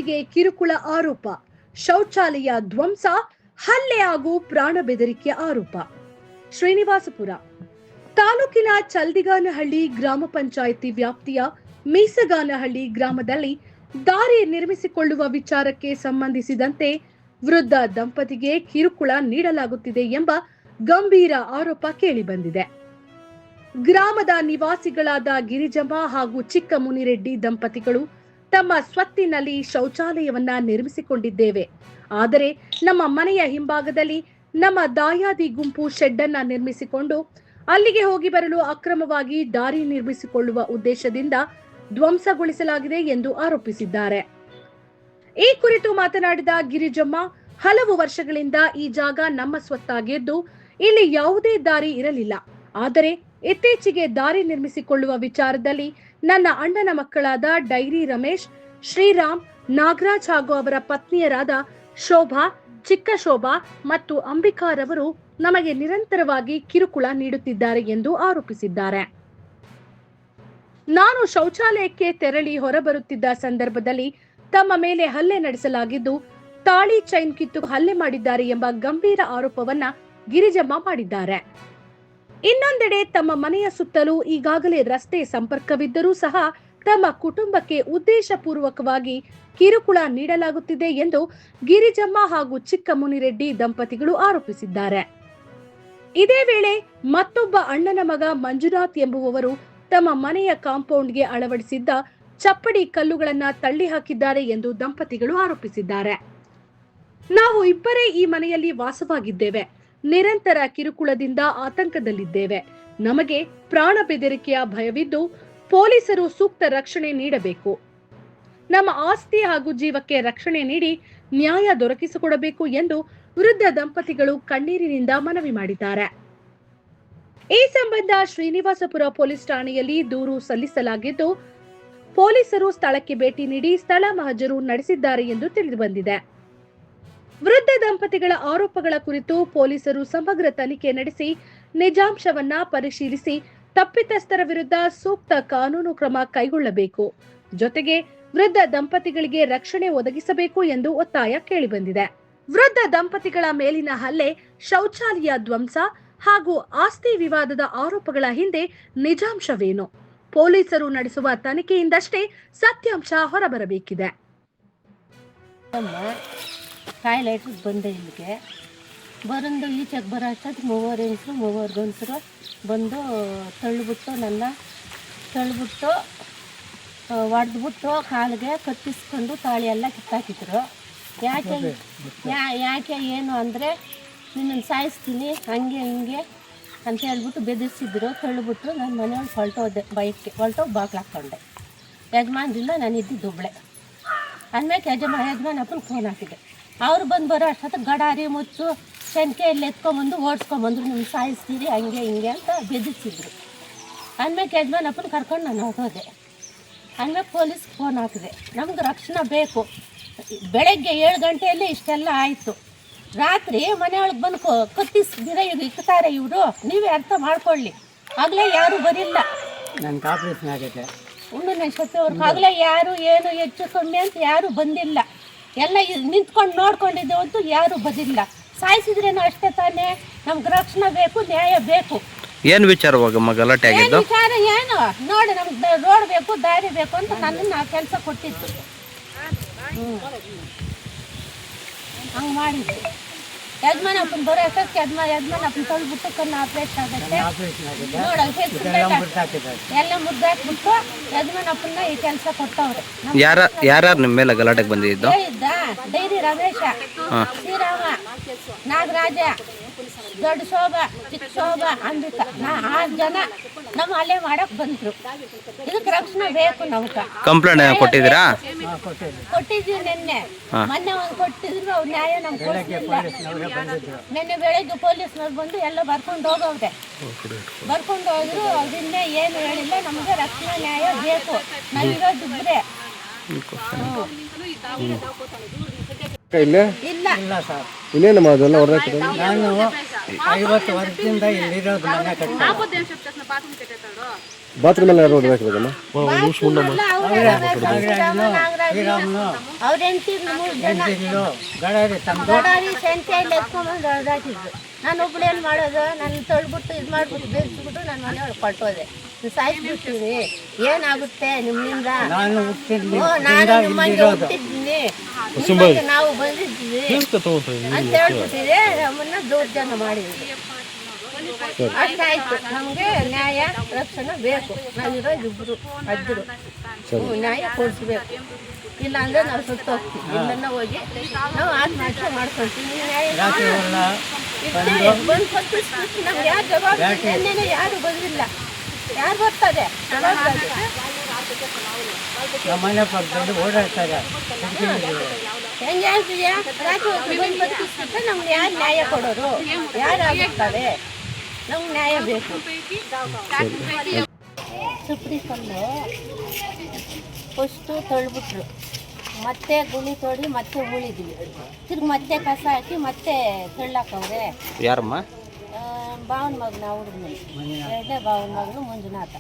ದಂಪತಿಗೆ ಕಿರುಕುಳ ಆರೋಪ, ಶೌಚಾಲಯ ಧ್ವಂಸ, ಹಲ್ಲೆ ಹಾಗೂ ಪ್ರಾಣ ಬೆದರಿಕೆ ಆರೋಪ. ಶ್ರೀನಿವಾಸಪುರ ತಾಲೂಕಿನ ಚಲ್ದಿಗಾನಹಳ್ಳಿ ಗ್ರಾಮ ಪಂಚಾಯಿತಿ ವ್ಯಾಪ್ತಿಯ ಮೀಸಗಾನಹಳ್ಳಿ ಗ್ರಾಮದಲ್ಲಿ ದಾರಿ ನಿರ್ಮಿಸಿಕೊಳ್ಳುವ ವಿಚಾರಕ್ಕೆ ಸಂಬಂಧಿಸಿದಂತೆ ವೃದ್ಧ ದಂಪತಿಗೆ ಕಿರುಕುಳ ನೀಡಲಾಗುತ್ತಿದೆ ಎಂಬ ಗಂಭೀರ ಆರೋಪ ಕೇಳಿಬಂದಿದೆ. ಗ್ರಾಮದ ನಿವಾಸಿಗಳಾದ ಗಿರಿಜಮ್ಮ ಹಾಗೂ ಚಿಕ್ಕ ಮುನಿರೆಡ್ಡಿ ದಂಪತಿಗಳು ತಮ್ಮ ಸ್ವತ್ತಿನಲ್ಲಿ ಶೌಚಾಲಯವನ್ನ ನಿರ್ಮಿಸಿಕೊಂಡಿದ್ದೇವೆ. ಆದರೆ ನಮ್ಮ ಮನೆಯ ಹಿಂಭಾಗದಲ್ಲಿ ನಮ್ಮ ದಾಯಾದಿ ಗುಂಪು ಶೆಡ್ ಅನ್ನ ನಿರ್ಮಿಸಿಕೊಂಡು ಅಲ್ಲಿಗೆ ಹೋಗಿ ಬರಲು ಅಕ್ರಮವಾಗಿ ದಾರಿ ನಿರ್ಮಿಸಿಕೊಳ್ಳುವ ಉದ್ದೇಶದಿಂದ ಧ್ವಂಸಗೊಳಿಸಲಾಗಿದೆ ಎಂದು ಆರೋಪಿಸಿದ್ದಾರೆ. ಈ ಕುರಿತು ಮಾತನಾಡಿದ ಗಿರಿಜಮ್ಮ, ಹಲವು ವರ್ಷಗಳಿಂದ ಈ ಜಾಗ ನಮ್ಮ ಸ್ವತ್ತಾಗಿದ್ದು ಇಲ್ಲಿ ಯಾವುದೇ ದಾರಿ ಇರಲಿಲ್ಲ. ಆದರೆ ಇತ್ತೀಚೆಗೆ ದಾರಿ ನಿರ್ಮಿಸಿಕೊಳ್ಳುವ ವಿಚಾರದಲ್ಲಿ ನನ್ನ ಅಣ್ಣನ ಮಕ್ಕಳಾದ ಡೈರಿ ರಮೇಶ್, ಶ್ರೀರಾಮ್, ನಾಗರಾಜ್ ಹಾಗೂ ಅವರ ಪತ್ನಿಯರಾದ ಶೋಭಾ, ಚಿಕ್ಕ ಶೋಭಾ ಮತ್ತು ಅಂಬಿಕಾರವರು ನಮಗೆ ನಿರಂತರವಾಗಿ ಕಿರುಕುಳ ನೀಡುತ್ತಿದ್ದಾರೆ ಎಂದು ಆರೋಪಿಸಿದ್ದಾರೆ. ನಾನು ಶೌಚಾಲಯಕ್ಕೆ ತೆರಳಿ ಹೊರಬರುತ್ತಿದ್ದ ಸಂದರ್ಭದಲ್ಲಿ ತಮ್ಮ ಮೇಲೆ ಹಲ್ಲೆ ನಡೆಸಲಾಗಿದ್ದು, ತಾಳಿ ಚೈನ್ ಕಿತ್ತು ಹಲ್ಲೆ ಮಾಡಿದ್ದಾರೆ ಎಂಬ ಗಂಭೀರ ಆರೋಪವನ್ನ ಗಿರಿಜಮ್ಮ ಮಾಡಿದ್ದಾರೆ. ಇನ್ನೊಂದೆಡೆ ತಮ್ಮ ಮನೆಯ ಸುತ್ತಲೂ ಈಗಾಗಲೇ ರಸ್ತೆ ಸಂಪರ್ಕವಿದ್ದರೂ ಸಹ ತಮ್ಮ ಕುಟುಂಬಕ್ಕೆ ಉದ್ದೇಶಪೂರ್ವಕವಾಗಿ ಕಿರುಕುಳ ನೀಡಲಾಗುತ್ತಿದೆ ಎಂದು ಗಿರಿಜಮ್ಮ ಹಾಗೂ ಚಿಕ್ಕ ಮುನಿರೆಡ್ಡಿ ದಂಪತಿಗಳು ಆರೋಪಿಸಿದ್ದಾರೆ. ಇದೇ ವೇಳೆ ಮತ್ತೊಬ್ಬ ಅಣ್ಣನ ಮಗ ಮಂಜುನಾಥ್ ಎಂಬುವವರು ತಮ್ಮ ಮನೆಯ ಕಾಂಪೌಂಡ್ಗೆ ಅಳವಡಿಸಿದ್ದ ಚಪ್ಪಡಿ ಕಲ್ಲುಗಳನ್ನ ತಳ್ಳಿ ಹಾಕಿದ್ದಾರೆ ಎಂದು ದಂಪತಿಗಳು ಆರೋಪಿಸಿದ್ದಾರೆ. ನಾವು ಇಬ್ಬರೇ ಈ ಮನೆಯಲ್ಲಿ ವಾಸವಾಗಿದ್ದೇವೆ. ನಿರಂತರ ಕಿರುಕುಳದಿಂದ ಆತಂಕದಲ್ಲಿದ್ದೇವೆ. ನಮಗೆ ಪ್ರಾಣ ಬೆದರಿಕೆಯ ಭಯವಿದ್ದು ಪೊಲೀಸರು ಸೂಕ್ತ ರಕ್ಷಣೆ ನೀಡಬೇಕು. ನಮ್ಮ ಆಸ್ತಿ ಹಾಗೂ ಜೀವಕ್ಕೆ ರಕ್ಷಣೆ ನೀಡಿ ನ್ಯಾಯ ದೊರಕಿಸಿಕೊಡಬೇಕು ಎಂದು ವೃದ್ಧ ದಂಪತಿಗಳು ಕಣ್ಣೀರಿನಿಂದ ಮನವಿ ಮಾಡಿದ್ದಾರೆ. ಈ ಸಂಬಂಧ ಶ್ರೀನಿವಾಸಪುರ ಪೊಲೀಸ್ ಠಾಣೆಯಲ್ಲಿ ದೂರು ಸಲ್ಲಿಸಲಾಗಿದ್ದು, ಪೊಲೀಸರು ಸ್ಥಳಕ್ಕೆ ಭೇಟಿ ನೀಡಿ ಸ್ಥಳ ಮಹಜರು ನಡೆಸಿದ್ದಾರೆ ಎಂದು ತಿಳಿದುಬಂದಿದೆ. ವೃದ್ಧ ದಂಪತಿಗಳ ಆರೋಪಗಳ ಕುರಿತು ಪೊಲೀಸರು ಸಮಗ್ರ ತನಿಖೆ ನಡೆಸಿ ನಿಜಾಂಶವನ್ನ ಪರಿಶೀಲಿಸಿ ತಪ್ಪಿತಸ್ಥರ ವಿರುದ್ಧ ಸೂಕ್ತ ಕಾನೂನು ಕ್ರಮ ಕೈಗೊಳ್ಳಬೇಕು. ಜೊತೆಗೆ ವೃದ್ಧ ದಂಪತಿಗಳಿಗೆ ರಕ್ಷಣೆ ಒದಗಿಸಬೇಕು ಎಂದು ಒತ್ತಾಯ ಕೇಳಿಬಂದಿದೆ. ವೃದ್ಧ ದಂಪತಿಗಳ ಮೇಲಿನ ಹಲ್ಲೆ, ಶೌಚಾಲಯ ಧ್ವಂಸ ಹಾಗೂ ಆಸ್ತಿ ವಿವಾದದ ಆರೋಪಗಳ ಹಿಂದೆ ನಿಜಾಂಶವೇನು? ಪೊಲೀಸರು ನಡೆಸುವ ತನಿಖೆಯಿಂದಷ್ಟೇ ಸತ್ಯಾಂಶ ಹೊರಬರಬೇಕಿದೆ. ಟಾಯ್ಲೆಟ್ ಬಂದೆ ಇಲ್ಲಿಗೆ ಬರಂದು ಈಚೆಗೆ ಬರೋ ಅಷ್ಟೊತ್ತು ಮೂವರು ಹೆಂಗಸರು ಮೂವರು ಗಂಡಸರು ಬಂದು ತಳ್ಳಿಬಿಟ್ಟು ಹೊಡೆದ್ಬಿಟ್ಟು ಕಾಲಿಗೆ ಕತ್ತಿಸ್ಕೊಂಡು ತಾಳಿ ಎಲ್ಲ ಕಿತ್ತಾಕಿದ್ರು. ಯಾಕೆ ಏನು ಅಂದರೆ ನಿನ್ನನ್ನು ಸಾಯಿಸ್ತೀನಿ ಹಂಗೆ ಹಿಂಗೆ ಅಂತ ಹೇಳ್ಬಿಟ್ಟು ಬೆದರಿಸಿದ್ರು. ತಳ್ಳಿಬಿಟ್ಟು ನನ್ನ ಮನೆಯೊಳಗೆ ಹೊರಟೋದೆ, ಬೈಕ್ಗೆ ಹೊರಟೋಗಿ ಬಾಗ್ಲು ಹಾಕ್ಕೊಂಡೆ. ಯಜಮಾನ್ರಿಂದ ನಾನು ಇದ್ದಿದ್ದು ಒಬ್ಬಳೆ. ಅಂದಮೇಲೆ ಯಜಮಾನಪ್ಪನ ಫೋನ್ ಹಾಕಿದೆ. ಅವ್ರು ಬಂದು ಬರೋ ಅಷ್ಟೊತ್ತು ಗಡಾರಿ ಮುಚ್ಚು ಶಂಕೆಯಲ್ಲಿ ಎತ್ಕೊಂಬಂದು ಓಡಿಸ್ಕೊಂಬಂದ್ರು, ನಿಮ್ಗೆ ಸಾಯಿಸ್ತೀರಿ ಹಂಗೆ ಹಿಂಗೆ ಅಂತ ಬೆದರಿಸಿದ್ರು. ಅಂದಮೇಲೆ ಯಜಮಾನಪ್ಪನ ಕರ್ಕೊಂಡು ನಾನು ಹೊರಟೋದೆ. ಅಂದಮೇಲೆ ಪೊಲೀಸ್ಗೆ ಫೋನ್ ಹಾಕಿದೆ. ನಮ್ಗೆ ರಕ್ಷಣೆ ಬೇಕು. ಬೆಳಗ್ಗೆ 7 ಗಂಟೆಯಲ್ಲೇ ಇಷ್ಟೆಲ್ಲ ಆಯಿತು. ರಾತ್ರಿ ಮನೆಯೊಳಗೆ ಬಂದು ಕತ್ತಿಸ್ದಿರ ಇಕ್ತಾರೆ ಇವರು. ನೀವೇ ಅರ್ಥ ಮಾಡ್ಕೊಳ್ಳಿ. ಆಗಲೇ ಯಾರೂ ಬರಿಲ್ಲ. ನನಗೆ ಆಪ್ರೇಷನ್ ಆಗಿದೆ. ಉಣ್ಣು ಸತ್ತವ್ರಿಗೆ ಆಗಲೇ ಯಾರು ಏನು ಹೆಚ್ಚು ಕಮ್ಮಿ ಅಂತ ಯಾರೂ ಬಂದಿಲ್ಲ. ಎಲ್ಲ ನಿಂತ್ಕೊಂಡು ನೋಡ್ಕೊಂಡಿದ್ದೇವೆ ಅಂತೂ ಯಾರೂ ಬಂದಿಲ್ಲ. ಸಾಯಿಸಿದ್ರೇನು ಅಷ್ಟೇ ತಾನೇ. ನಮ್ಗೆ ರಕ್ಷಣೆ ಬೇಕು, ನ್ಯಾಯ ಬೇಕು. ಏನು ವಿಚಾರವಾಗ ಗಲಾಟೆ ಆಗಿದ್ದು? ವಿಚಾರ ಏನು ನೋಡಿ, ನಮ್ಗೆ ರೋಡ್ ಬೇಕು, ದಾರಿ ಬೇಕು ಅಂತ ನನ್ನನ್ನು ಕೆಲಸ ಕೊಟ್ಟಿತ್ತು. ಹಂಗೆ ಮಾಡಿದ್ದು. ಯಜಮಾನಪ್ಪನ ಬರೋ ಅಷ್ಟೊತ್ತಿಗೆ ಯಜಮಾನಪ್ಪನ ತೊಳ್ಬಿಟ್ಟು ಕಣ್ಣು ಆಪ್ರೇಷನ್ ಆಗುತ್ತೆ. ಎಲ್ಲ ಮುದ್ದಾಕ್ಬಿಟ್ಟು ಯಜಮಾನಪ್ಪನ ಈ ಕೆಲಸ ಕೊಟ್ಟವ್ರೆ. ಯಾರು ನಿಮ್ಮ ಮೇಲೆ ಗಲಾಟೆಗೆ ಬಂದಿದ್ದು? ಡೈರಿ ರಮೇಶ, ಶ್ರೀರಾಮ, ನಾಗರಾಜ, ದೊಡ್ಡ ಶೋಭಾ, ಚಿಕ್ಕ ಶೋಭಾ, ಅಂಬಿಕಾ, 6 ಜನ ನಮ್ಮ ಹಲ್ಲೆ ಮಾಡಕ್ ಬಂದ್ರು. ಇದಕ್ಕೆ ರಕ್ಷಣೆ ಬೇಕು. ನಮ್ಗೆ ಕಂಪ್ಲೇಂಟ್ ಕೊಟ್ಟಿದ್ದೀರಾ? ಕೊಟ್ಟಿದ್ವಿ. ಮೊನ್ನೆ ಒಂದು ಕೊಟ್ಟಿದ್ರು. ಅವ್ರು ನ್ಯಾಯ ನಮ್ಗೆ ಕೊಡ್ತಿಲ್ಲ. ನಿನ್ನೆ ಬೆಳಗ್ಗೆ ಪೊಲೀಸ್ನವ್ರು ಬಂದು ಎಲ್ಲ ಬರ್ಕೊಂಡು ಹೋಗವ್ರೆ. ಬರ್ಕೊಂಡು ಹೋದ್ರು. ಅದನ್ನೇ ಏನು ಹೇಳಿಲ್ಲ. ನಮಗೆ ರಕ್ಷಣಾ ನ್ಯಾಯ ಬೇಕು. ನಾವಿರೋದಿದ್ರೆ ಇಲ್ಲ ಸರ್. ಇನ್ನೇನು ಮಾಡೋದಲ್ಲ ಹೊರಗೆ. ನಾನು 50 ವರ್ಷದಿಂದ ಇಲ್ಲಿರೋದು. ಮನೆ ಕಟ್ಟ ಬಾತ್ರೂಮ್ ಎಲ್ಲ ಯಾರು ಹೊಡೆದಾಕಿರೋದಮ್ಮ? ಅವ್ರ ಗಡಾರಿ ಸಂತೆಯಲ್ಲಿ ಎತ್ಕೊಂಡ್ಬಂದು ಹೊಡೆದಾಕಿದ್ರು. ನಾನು ಒಬ್ಳೇನು ಮಾಡೋದು, ನಾನು ತೊಳ್ಬಿಟ್ಟು ಇದು ಮಾಡ್ಬಿಟ್ಟು ಬೇಯಿಸ್ಬಿಟ್ಟು ನಾನು ಮನೆಯೊಳಗೆ ಕೊಟ್ಟೋದೆ. ಸಾಯಿಸ್ಬಿಡ್ತೀನಿ, ಏನಾಗುತ್ತೆ ನಿಮ್ಮಿಂದ? ನಾನು ನಿಮ್ಮಂಗೆ ಹುಟ್ಟಿದ್ದೀನಿ, ನಿಮ್ಮಂಗೆ ನಾವು ಬಂದಿದ್ದೀವಿ ಅಂತ ಹೇಳ್ಬಿಟ್ಟಿದೆ. ನಮ್ಮನ್ನ ದೌರ್ಜನ್ಯ ಮಾಡಿದ್ವಿ. ಅಷ್ಟಾಯ್ತು. ನಮಗೆ ನ್ಯಾಯ ರಕ್ಷಣೆ ಬೇಕು. ನಾವಿರೋದು ಇಬ್ಬರು ಅಜ್ಜರು, ನ್ಯಾಯ ಕೊಡಿಸ್ಬೇಕು. ಇಲ್ಲಾಂದ್ರೆ ನಾವು ಸುತ್ತ ಹೋಗ್ತೀವಿ. ಇಲ್ಲನ್ನ ಹೋಗಿ ನಾವು ಆತ್ಮಹತ್ಯೆ ಮಾಡ್ಕೊಳ್ತೀವಿ. ನ್ಯಾಯ ಬಂದು ಕೊಟ್ಟು ನಮ್ಗೆ ಯಾರು ಜವಾಬ್ದಾರಿ? ಯಾರು ಬಂದಿಲ್ಲ. ಯಾರು ಬರ್ತದೆ? ಹೆಂಗೆ ಆಗ್ತಿದ್ಯಾ? ರಾತ್ರಿ ಹೊತ್ತು ಬಂದು ಬದುಕಿಸ್ಬಿಟ್ರೆ ನಮ್ಗೆ ಯಾರು ನ್ಯಾಯ ಕೊಡೋರು? ಯಾರು ಆಗಿರ್ತಾರೆ? ನಮ್ಗೆ ನ್ಯಾಯ ಬೇಕು. ಸುಪ್ರಿ ಕಲ್ಲು ಫಸ್ಟು ತೊಳ್ಬಿಟ್ರು, ಮತ್ತೆ ಗುಳಿ ತೊಳಿ ಮತ್ತೆ ಉಳಿದ್ವಿ. ತಿರ್ಗಿ ಮತ್ತೆ ಕಸ ಹಾಕಿ ಮತ್ತೆ ತೊಳ್ಳಾಕವ್ರೆ. ಯಾರಮ್ಮ? ಭಾವನ ಮಗನ ಹುಡುಗನು, ಎರಡನೇ ಭಾವನ ಮಗನು ಮಂಜುನಾಥ.